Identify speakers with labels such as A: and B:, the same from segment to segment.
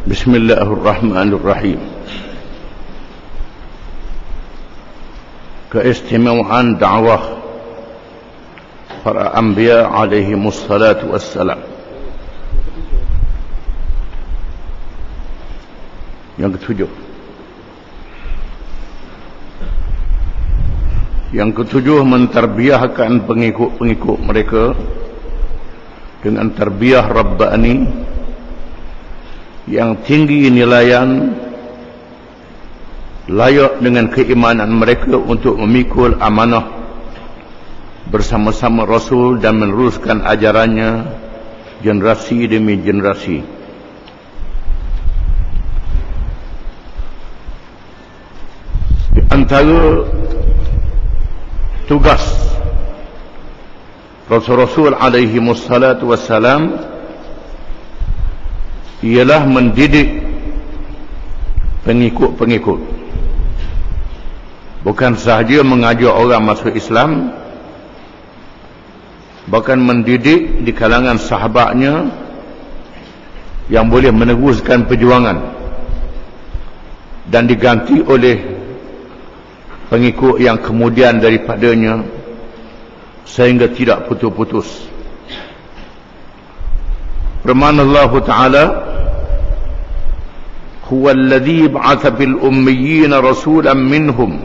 A: Bismillahirrahmanirrahim. Keistimewaan dakwah para anbiya alaihimus salatu wassalam. Yang ketujuh mentarbiahkan pengikut-pengikut mereka dengan tarbiyah rabbani yang tinggi nilaian, layak dengan keimanan mereka untuk memikul amanah bersama-sama Rasul dan meneruskan ajarannya generasi demi generasi. Di antara tugas Rasul-Rasul alaihimus salatu wassalam ialah mendidik pengikut-pengikut. Bukan sahaja mengajar orang masuk Islam, bahkan mendidik di kalangan sahabatnya yang boleh meneruskan perjuangan dan diganti oleh pengikut yang kemudian daripadanya sehingga tidak putus-putus. Firman Allah Ta'ala, huwa alladhi ba'atha bil ummiyina rasulan minhum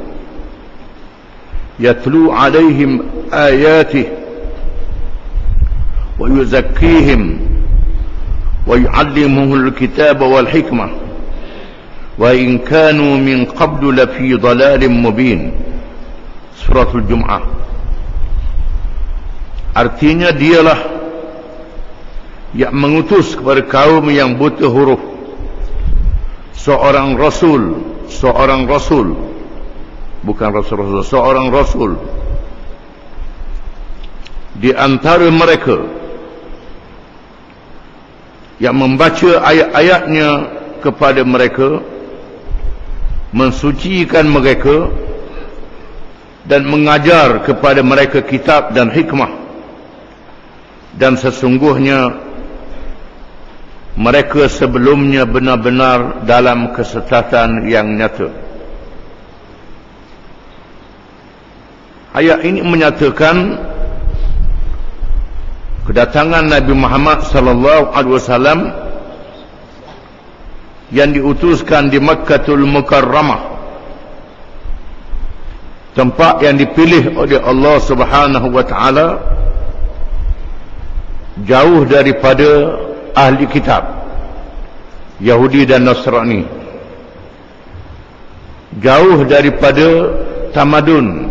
A: yatlu alaihim ayatih wa yuzakkihim wa yu'allimuhumul kitaba wal hikmah wa in kanu min qablu lafi dhalalin mubin. Suratul Jum'ah. Artinya dialah yang mengutus kepada kaum yang buta huruf seorang rasul, bukan rasul-rasul, seorang rasul di antara mereka yang membaca ayat-ayatnya kepada mereka, mensucikan mereka dan mengajar kepada mereka kitab dan hikmah. Dan sesungguhnya mereka sebelumnya benar-benar dalam kesesatan yang nyata. Ayat ini menyatakan kedatangan Nabi Muhammad sallallahu alaihi wasallam yang diutuskan di Makkatul Mukarramah, tempat yang dipilih oleh Allah Subhanahu wa taala, jauh daripada ahli kitab Yahudi dan Nasrani, jauh daripada tamadun,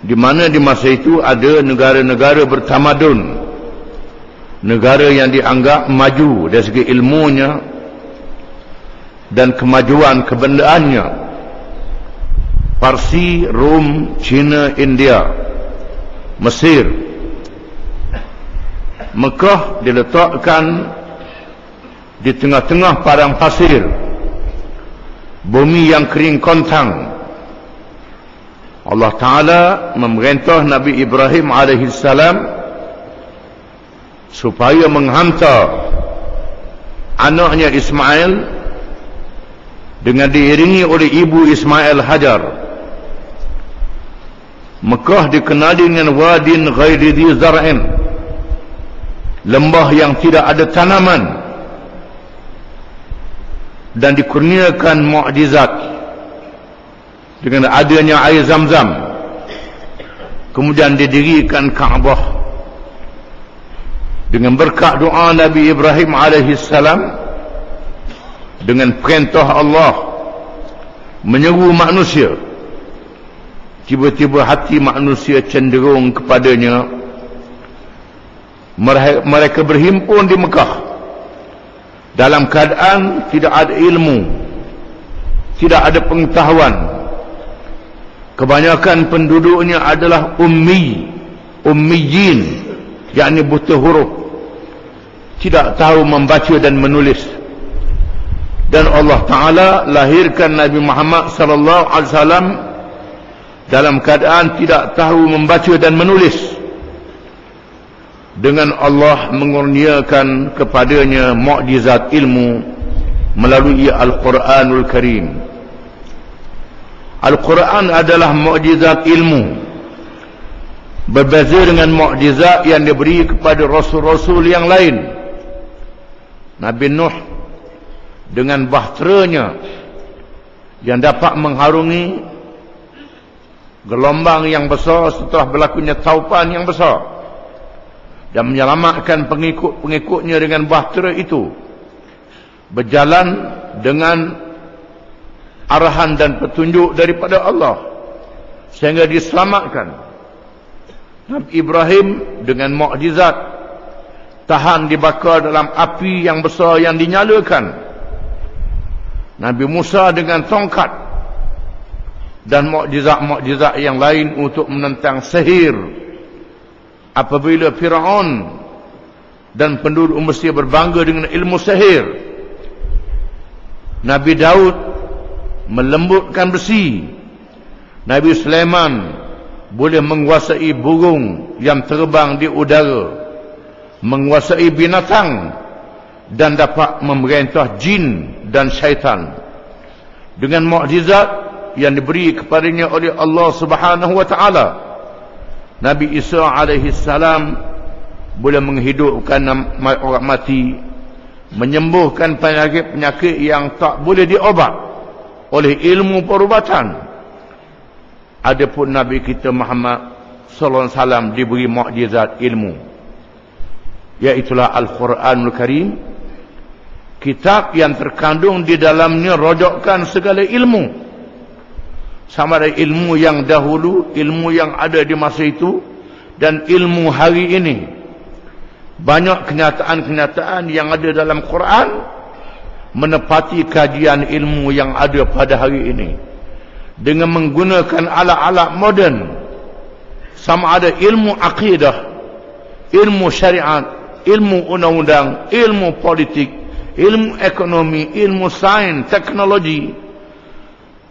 A: di mana di masa itu ada negara-negara bertamadun, negara yang dianggap maju dari segi ilmunya dan kemajuan kebendaannya. Parsi, Rom, China, India, Mesir. Mekah diletakkan di tengah-tengah padang pasir, bumi yang kering kontang. Allah Ta'ala memerintah Nabi Ibrahim alaihissalam supaya menghantar anaknya Ismail dengan diiringi oleh ibu Ismail Hajar. Mekah dikenali dengan wadin ghairi dhi zar'in, lembah yang tidak ada tanaman, dan dikurniakan mukjizat dengan adanya air Zam-Zam. Kemudian didirikan Kaabah dengan berkat doa Nabi Ibrahim alaihissalam, dengan perintah Allah menyeru manusia. Tiba-tiba hati manusia cenderung kepadanya. Mereka berhimpun di Mekah dalam keadaan tidak ada ilmu, tidak ada pengetahuan. Kebanyakan penduduknya adalah ummiyin, yakni buta huruf, tidak tahu membaca dan menulis. Dan Allah Ta'ala lahirkan Nabi Muhammad sallallahu alaihi wasallam dalam keadaan tidak tahu membaca dan menulis. Dengan Allah mengurniakan kepadanya mukjizat ilmu melalui Al-Quranul Karim. Al-Quran adalah mukjizat ilmu, berbeza dengan mukjizat yang diberi kepada rasul-rasul yang lain. Nabi Nuh dengan bahteranya yang dapat mengharungi gelombang yang besar setelah berlakunya taupan yang besar dan menyelamatkan pengikut-pengikutnya dengan bahtera itu, berjalan dengan arahan dan petunjuk daripada Allah sehingga diselamatkan. Nabi Ibrahim dengan mukjizat tahan dibakar dalam api yang besar yang dinyalakan. Nabi Musa dengan tongkat dan mukjizat-mukjizat yang lain untuk menentang sihir apabila Firaun dan penduduk Mesir berbangga dengan ilmu sihir. Nabi Daud melembutkan besi. Nabi Sulaiman boleh menguasai burung yang terbang di udara, menguasai binatang dan dapat memerintah jin dan syaitan. Dengan mukjizat yang diberi kepadanya oleh Allah Subhanahu wa taala, Nabi Isa alaihi salam boleh menghidupkan orang mati, menyembuhkan penyakit-penyakit yang tak boleh diobat oleh ilmu perubatan. Adapun Nabi kita Muhammad sallallahu alaihi wasallam diberi mukjizat ilmu, iaitulah Al-Quranul Karim, kitab yang terkandung di dalamnya rojokkan segala ilmu, sama ada ilmu yang dahulu, ilmu yang ada di masa itu, dan ilmu hari ini. Banyak kenyataan-kenyataan yang ada dalam Quran menepati kajian ilmu yang ada pada hari ini dengan menggunakan alat-alat moden, sama ada ilmu akidah, ilmu syariat, ilmu undang-undang, ilmu politik, ilmu ekonomi, ilmu sains, teknologi.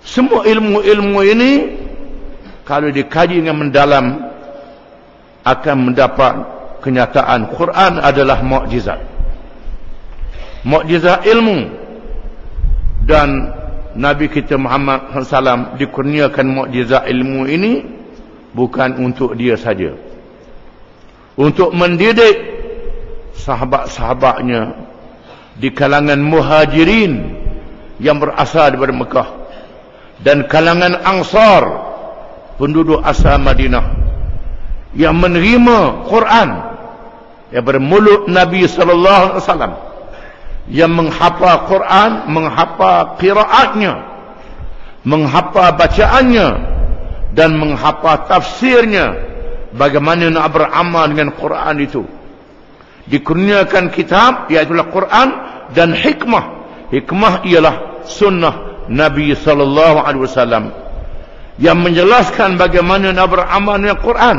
A: Semua ilmu-ilmu ini kalau dikaji dengan mendalam akan mendapat kenyataan Quran adalah mukjizat. Mukjizat ilmu. Dan Nabi kita Muhammad SAW dikurniakan mukjizat ilmu ini bukan untuk dia saja, untuk mendidik sahabat-sahabatnya di kalangan muhajirin yang berasal daripada Mekah dan kalangan Ansar, penduduk asal Madinah, yang menerima Quran yang bermulut Nabi SAW, yang menghafal Quran, menghafal qiraatnya, menghafal bacaannya, dan menghafal tafsirnya, bagaimana nak beramal dengan Quran itu. Dikurniakan kitab, iaitulah Quran, dan hikmah. Hikmah ialah sunnah Nabi SAW yang menjelaskan bagaimana nak beramal dengan Quran,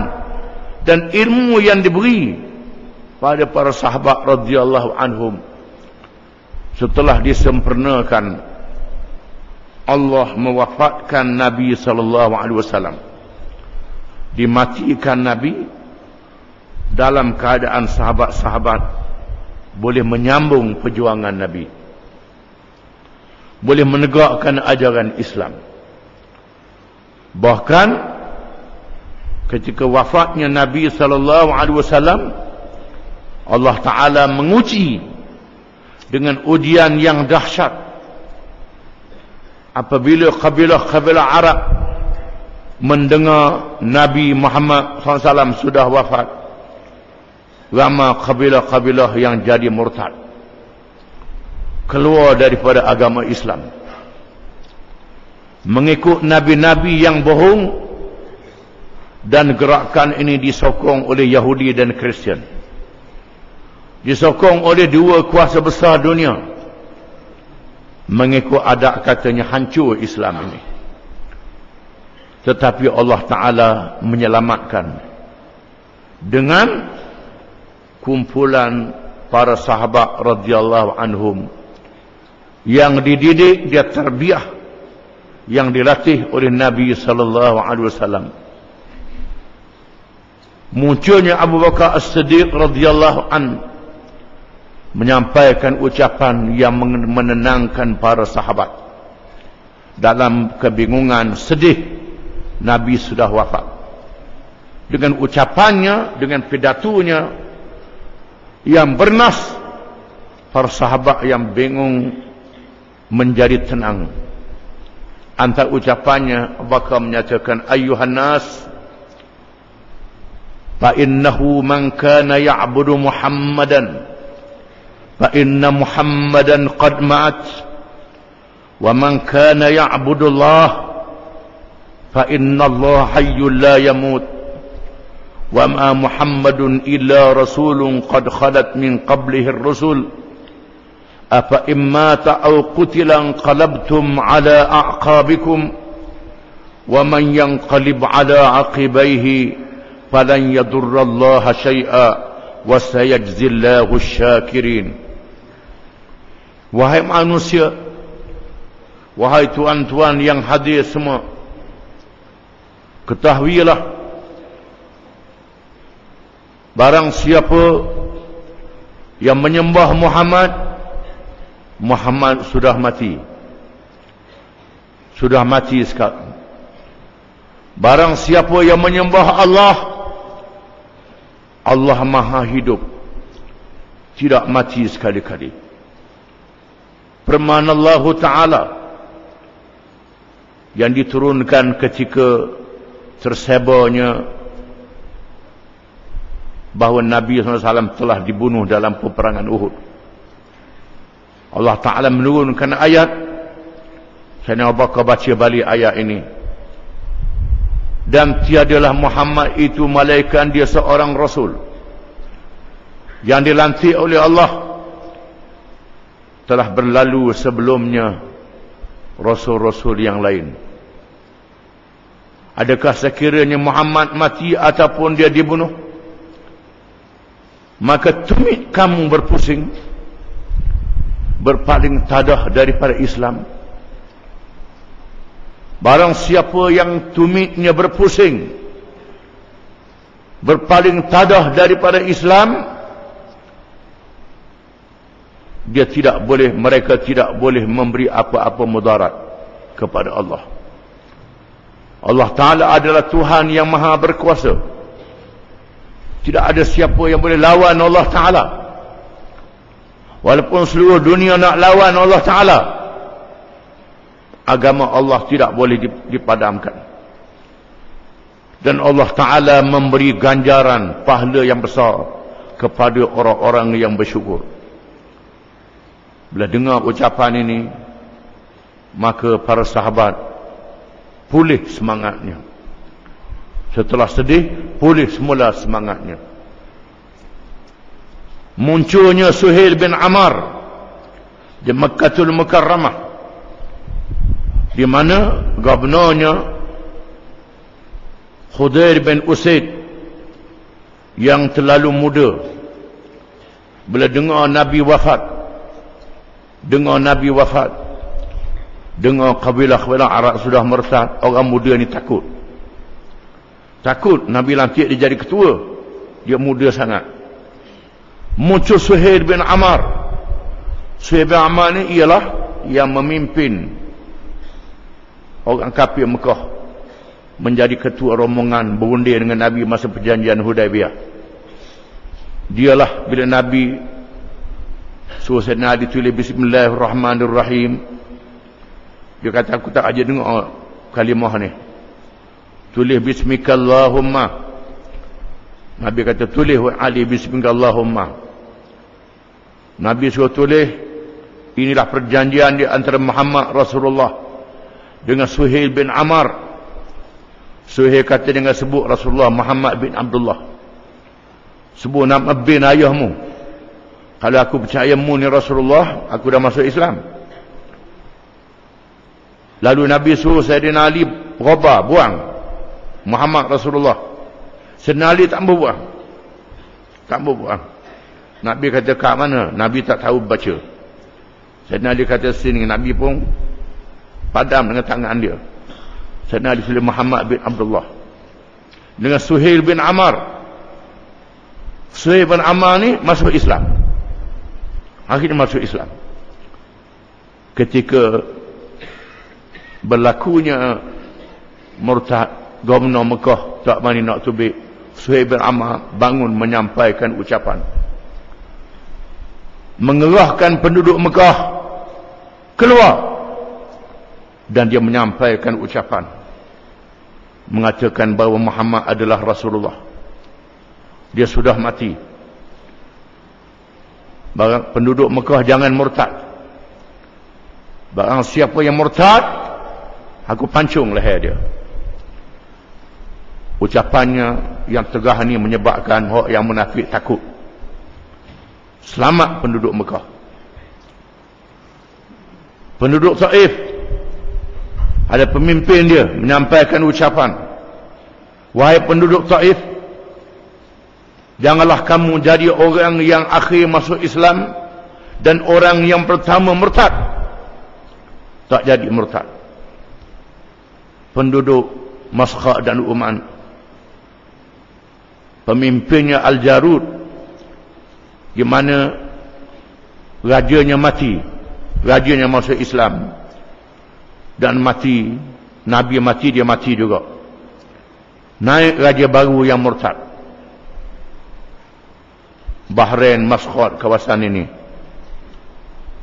A: dan ilmu yang diberi pada para sahabat radhiyallahu anhum. Setelah disempurnakan, Allah mewafatkan Nabi SAW, dimatikan Nabi dalam keadaan sahabat-sahabat boleh menyambung perjuangan Nabi, boleh menegakkan ajaran Islam. Bahkan ketika wafatnya Nabi SAW, Allah Ta'ala menguji dengan ujian yang dahsyat apabila kabilah-kabilah Arab mendengar Nabi Muhammad SAW sudah wafat. Ramai kabilah-kabilah yang jadi murtad, keluar daripada agama Islam, mengikut nabi-nabi yang bohong, dan gerakan ini disokong oleh Yahudi dan Kristian, disokong oleh dua kuasa besar dunia, mengikut adat katanya hancur Islam ini. Tetapi Allah Ta'ala menyelamatkan dengan kumpulan para sahabat radhiyallahu anhum yang dididik, dia tarbiyah, yang dilatih oleh Nabi sallallahu alaihi wasallam. Munculnya Abu Bakar As-Siddiq radhiyallahu an menyampaikan ucapan yang menenangkan para sahabat. Dalam kebingungan, sedih, Nabi sudah wafat. Dengan ucapannya, dengan pidatonya yang bernas, para sahabat yang bingung menjadi tenang. Antara ucapannya, bakal menyatakan, Ayyuhan nas, fa innahu man kana ya'budu Muhammadan fa inna Muhammadan qad ma'at wa man kana ya'budu Allah fa inna Allah hayyun la yamut wa ma Muhammadun illa rasulun qad khalat min qablihi ar-rusul afa imma ta'aw qutilan qalabtum ala a'qabikum wa man yanqalib ala aqibaihi falan yadurra Allah syai'a wa sayajzillahu syakirin. Wahai manusia, wahai tuan-tuan yang hadir semua, ketahuilah, barang siapa yang menyembah Muhammad, Muhammad sudah mati. Sudah mati sekarang. Barang siapa yang menyembah Allah, Allah Maha hidup, tidak mati sekali-kali. Firman Allah Ta'ala yang diturunkan ketika tersebarnya bahawa Nabi SAW telah dibunuh dalam peperangan Uhud. Allah Ta'ala menurunkan ayat. Saya nak baca balik ayat ini. Dan tiadalah Muhammad itu malaikat, dia seorang Rasul yang dilantik oleh Allah. Telah berlalu sebelumnya Rasul-Rasul yang lain. Adakah sekiranya Muhammad mati ataupun dia dibunuh, maka tumit kamu berpusing, berpaling tadah daripada Islam. Barang siapa yang tumitnya berpusing, berpaling tadah daripada Islam, dia tidak boleh, mereka tidak boleh memberi apa-apa mudarat kepada Allah. Allah Ta'ala adalah Tuhan yang maha berkuasa. Tidak ada siapa yang boleh lawan Allah Ta'ala. Walaupun seluruh dunia nak lawan Allah Ta'ala, agama Allah tidak boleh dipadamkan. Dan Allah Ta'ala memberi ganjaran pahala yang besar kepada orang-orang yang bersyukur. Bila dengar ucapan ini, maka para sahabat pulih semangatnya. Setelah sedih, pulih semula semangatnya. Munculnya Suhail bin Amar di Makkahul Mukarramah, di mana gubernurnya Khudair bin Usaid yang terlalu muda, bila dengar Nabi wafat, dengar kabilah-kabilah Arab sudah murtad, orang muda ni takut. Takut Nabi lantik dia jadi ketua, dia muda sangat. Muncul Suhail bin Amar. Suhail bin Amar ni ialah yang memimpin orang kafir Mekah menjadi ketua rombongan berunding dengan Nabi masa perjanjian Hudaibiyah. Dialah bila Nabi suruh Sayyidina Ali tulis Bismillahirrahmanirrahim, dia kata, aku tak aja dengar kalimah ni, tulis Bismikallahumma. Nabi kata, tulis Ali Bismikallahumma. Nabi suruh tulis, inilah perjanjian di antara Muhammad Rasulullah dengan Suhail bin Amar. Suhail kata, dengan sebut Rasulullah Muhammad bin Abdullah, sebut nama bin ayahmu. Kalau aku percayamu ni Rasulullah, aku dah masuk Islam. Lalu Nabi suruh Sayyidina Ali berubah, buang Muhammad Rasulullah. Sayyidina Ali tak berbuang. Tak berbuang. Nabi kata, kat mana? Nabi tak tahu baca. Sayyidina Ali kata, sini. Nabi pun padam dengan tangan dia. Sayyidina Ali tulis Muhammad bin Abdullah. Dengan Suhail bin Amar. Suhail bin Amar ni masuk Islam. Akhirnya masuk Islam. Ketika berlakunya murtad, Gubernur Mekah tak mani nak tubik, Suhaib bin Amr bangun menyampaikan ucapan, mengerahkan penduduk Mekah keluar, dan dia menyampaikan ucapan mengatakan bahawa Muhammad adalah Rasulullah. Dia sudah mati. Barang penduduk Mekah jangan murtad. Barang siapa yang murtad, aku pancung leher dia. Ucapannya yang tegah ni menyebabkan orang yang munafik takut. Selamat penduduk Mekah. Penduduk Taif, ada pemimpin dia menyampaikan ucapan, wahai penduduk Taif, janganlah kamu jadi orang yang akhir masuk Islam dan orang yang pertama murtad. Tak jadi murtad. Penduduk Maskhah dan Uman, pemimpinnya Al-Jarud, di mana rajanya mati, rajanya masuk Islam dan mati, Nabi mati, dia mati juga. Naik raja baru yang murtad. Bahrain, Maskhad, kawasan ini.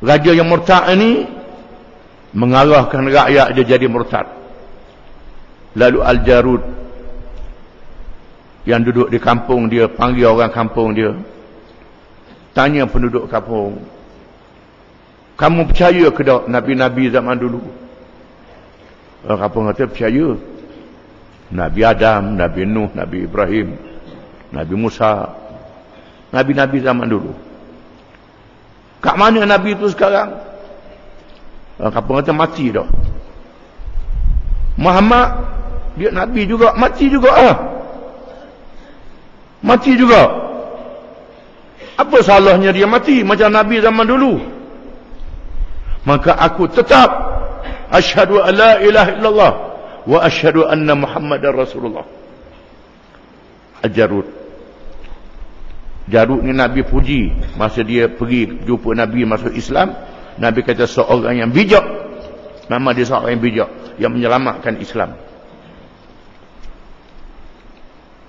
A: Raja yang murtad ini mengarahkan rakyat dia jadi murtad. Lalu Al-Jarud yang duduk di kampung dia, panggil orang kampung dia, tanya penduduk kampung, kamu percaya ke tak Nabi-Nabi zaman dulu? Orang kampung kata percaya. Nabi Adam, Nabi Nuh, Nabi Ibrahim, Nabi Musa, Nabi-Nabi zaman dulu. Kat mana Nabi itu sekarang? Orang kampung kata mati dah. Muhammad, dia Nabi juga, mati juga lah. Mati juga. Apa salahnya dia mati macam Nabi zaman dulu? Maka aku tetap asyhadu an la ilaha illallah wa asyhadu anna Muhammadar Rasulullah. Al-Jarud. Jarud ni Nabi puji masa dia pergi jumpa Nabi masuk Islam. Nabi kata seorang yang bijak. Nama dia seorang yang bijak yang menyelamatkan Islam.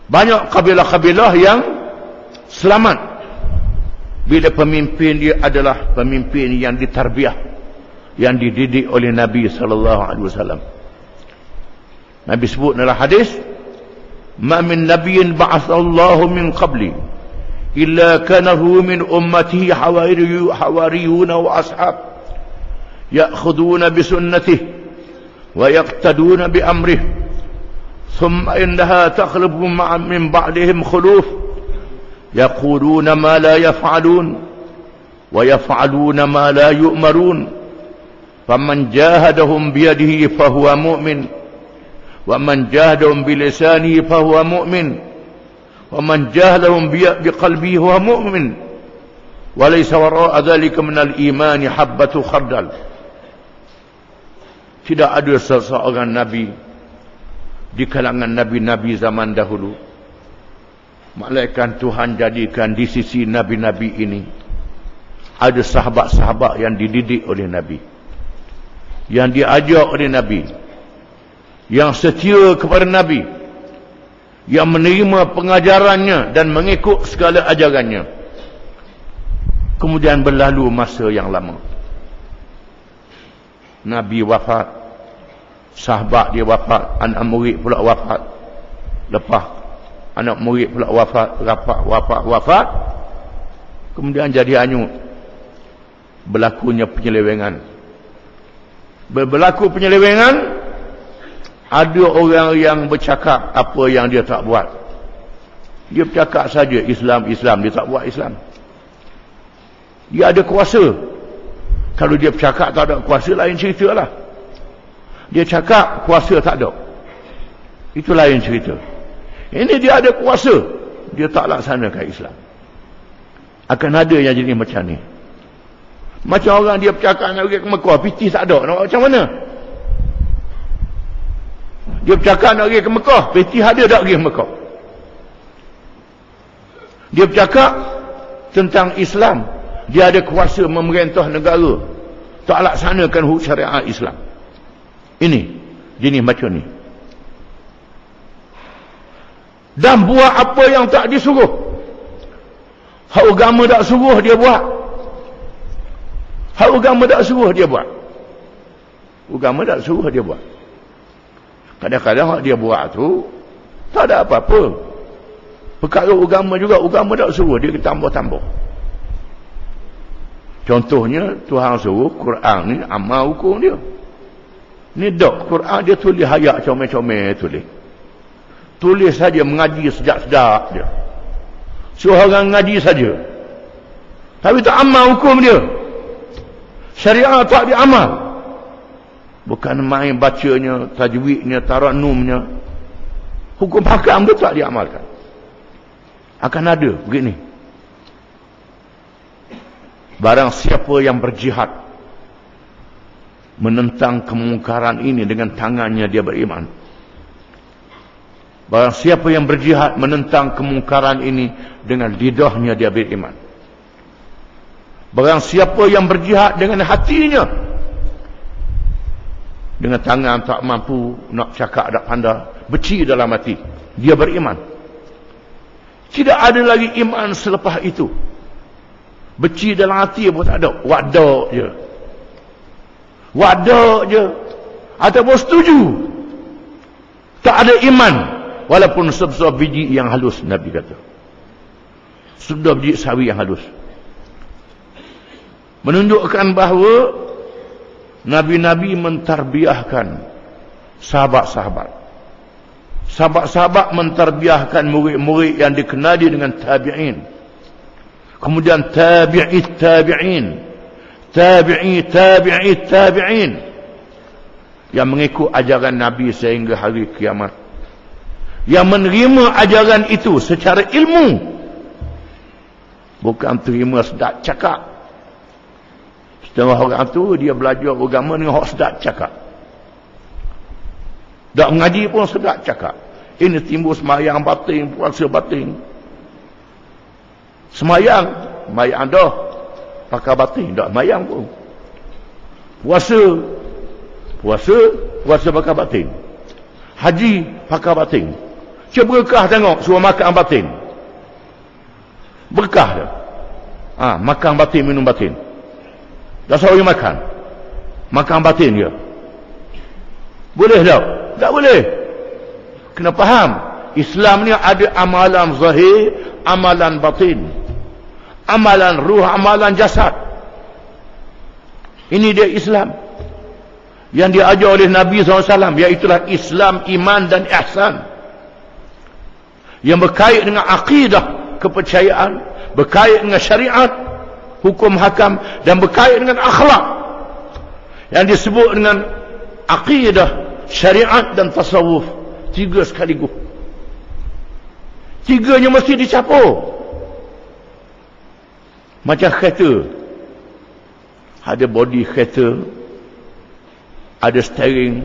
A: Banyak kabilah-kabilah yang selamat bila pemimpin dia adalah pemimpin yang ditarbiah, yang dididik oleh Nabi SAW. Nabi sebut dalam hadis, ma min nabiyyin ba'athallahu min qabli illa kanahu min ummatihi hawariyuna wa ashab ya'khuduna bi sunnatihi wa yaqtaduna bi amrihi thumma innaha takhlubu min ba'dihim khuluf يقولون ما لا يفعلون ويفعلون ما لا يؤمرون فمن جاهدهم بيده فهو مؤمن ومن جاهدهم بلسانه فهو مؤمن ومن جاهدهم بقلبه هو مؤمن وليس وراء ذلك من الإيمان حبة خردل. Tidak ada seseorang Nabi di kalangan Nabi-Nabi zaman dahulu malaikat Tuhan jadikan di sisi Nabi-Nabi ini ada sahabat-sahabat yang dididik oleh Nabi, yang diajar oleh Nabi, yang setia kepada Nabi, yang menerima pengajarannya dan mengikut segala ajarannya. Kemudian berlalu masa yang lama, Nabi wafat, sahabat dia wafat, anak murid pula wafat, lepas anak murid pula wafat, kemudian jadi hanyut. Berlakunya penyelewengan. Berlaku penyelewengan, ada orang yang bercakap apa yang dia tak buat. Dia bercakap saja Islam, dia tak buat Islam. Dia ada kuasa. Kalau dia bercakap tak ada kuasa, lain cerita lah. Dia cakap kuasa tak ada, itu lain cerita. Ini dia ada kuasa, dia tak laksanakan Islam. Akan ada yang jadi macam ni. Macam orang dia bercakap nak pergi ke Mekah, piti tak ada, nak macam mana? Dia bercakap nak pergi ke Mekah, piti ada tak pergi ke Mekah? Dia bercakap tentang Islam, dia ada kuasa memerintah negara, tak laksanakan hukum syariat Islam. Ini jenis macam ni. Dan buat apa yang tak disuruh. Hak agama tak suruh dia buat. Hak agama tak suruh dia buat. Agama tak suruh dia buat. Kadang-kadang hak dia buat tu tak ada apa-apa. Perkara agama juga, agama tak suruh dia tambah-tambah. Contohnya Tuhan suruh Quran ni amal hukum dia. Ni dok Quran dia tulis ayat comel-comel tulis. Tulis saja, mengaji sedap-sedap dia. Suruh orang ngaji saja. Tapi tak amal hukum dia. Syariat tak diamal. Bukan main bacanya, tajwidnya, taranumnya. Hukum hakam tu tak diamalkan. Akan ada begini. Barang siapa yang berjihad menentang kemungkaran ini dengan tangannya, dia beriman. Barang siapa yang berjihad menentang kemungkaran ini dengan lidahnya, dia beriman. Barang siapa yang berjihad dengan hatinya, dengan tangan tak mampu nak cakap, tak pandai, beci dalam hati, dia beriman. Tidak ada lagi iman selepas itu. Beci dalam hati pun tak ada, wadak je. Wadak je. Ataupun setuju. Tak ada iman. Walaupun sebesar biji yang halus, Nabi kata. Sebesar biji sawi yang halus. Menunjukkan bahawa Nabi-Nabi mentarbiahkan sahabat-sahabat. Sahabat-sahabat mentarbiahkan murid-murid yang dikenali dengan tabi'in. Kemudian tabi'it tabi'in. Tabi'it tabi'in. Yang mengikut ajaran Nabi sehingga hari kiamat. Yang menerima ajaran itu secara ilmu. Bukan terima sedap cakap. Setengah orang tu dia belajar agama dengan hak sedap cakap. Tak mengaji pun sedap cakap. Ini timbul semayang batin, puasa batin. Semayang dah pakai batin, tak semayang pun. Puasa pakai batin. Haji pakai batin. Cuba berkah tengok, suruh makan batin. Berkah dia. Makan batin, minum batin. Dah suruh dia makan. Makan batin dia. Boleh tak? Tak boleh. Kena faham. Islam ni ada amalan zahir, amalan batin. Amalan ruh, amalan jasad. Ini dia Islam. Yang diajar oleh Nabi SAW. Iaitulah Islam, iman dan ihsan. Yang berkait dengan akidah, kepercayaan. Berkait dengan syariat, hukum hakam. Dan berkait dengan akhlak. Yang disebut dengan akidah, syariat dan tasawuf. 3 sekaligus. 3-nya mesti dicampur. Macam kereta. Ada body kereta, ada steering,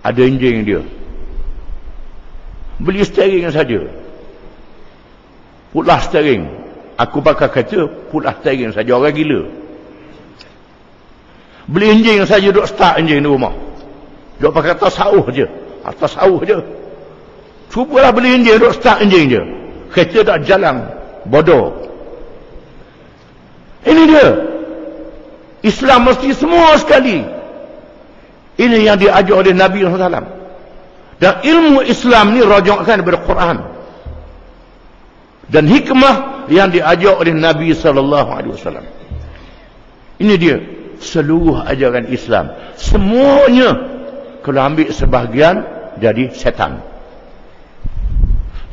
A: ada enjin dia. Beli steering saja. Putlah steering. Aku pakai kereta, putlah steering saja. Orang gila. Beli enjin saja, duk start enjin di rumah. Duk pakai atas sauh je. Atas sauh je. Cubalah beli enjin, duk start enjin je. Kereta tak jalan. Bodoh. Ini dia. Islam mesti semua sekali. Ini yang diajar oleh Nabi SAW. Dan ilmu Islam ni rajukkan daripada Quran. Dan hikmah yang diajar oleh Nabi SAW. Ini dia. Seluruh ajaran Islam. Semuanya. Kalau ambil sebahagian, jadi setan.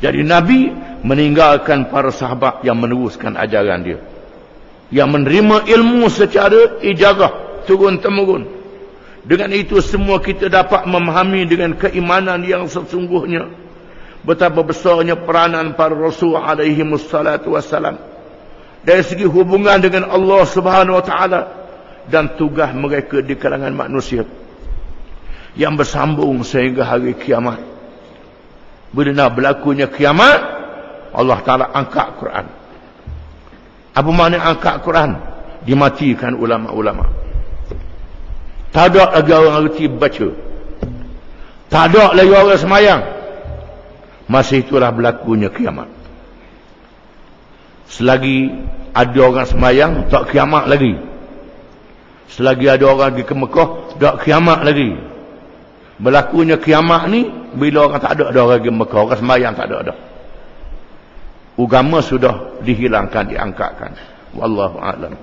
A: Jadi Nabi meninggalkan para sahabat yang meneruskan ajaran dia. Yang menerima ilmu secara ijazah turun-temurun. Dengan itu semua kita dapat memahami dengan keimanan yang sesungguhnya betapa besarnya peranan para rasul alaihi wassalatu wassalam dari segi hubungan dengan Allah Subhanahu wa taala dan tugas mereka di kalangan manusia yang bersambung sehingga hari kiamat. Bila nak berlakunya kiamat, Allah Taala angkat Quran. Apa makna angkat Quran? Dimatikan ulama-ulama. Tak ada lagi orang reti baca. Tak ada lagi orang semayang. Masa itulah berlakunya kiamat. Selagi ada orang semayang, tak kiamat lagi. Selagi ada orang pergi ke Mekah, tak kiamat lagi. Berlakunya kiamat ni bila orang tak ada orang pergi Mekah, orang semayang tak ada. Agama sudah dihilangkan, diangkatkan. Wallahu a'lam.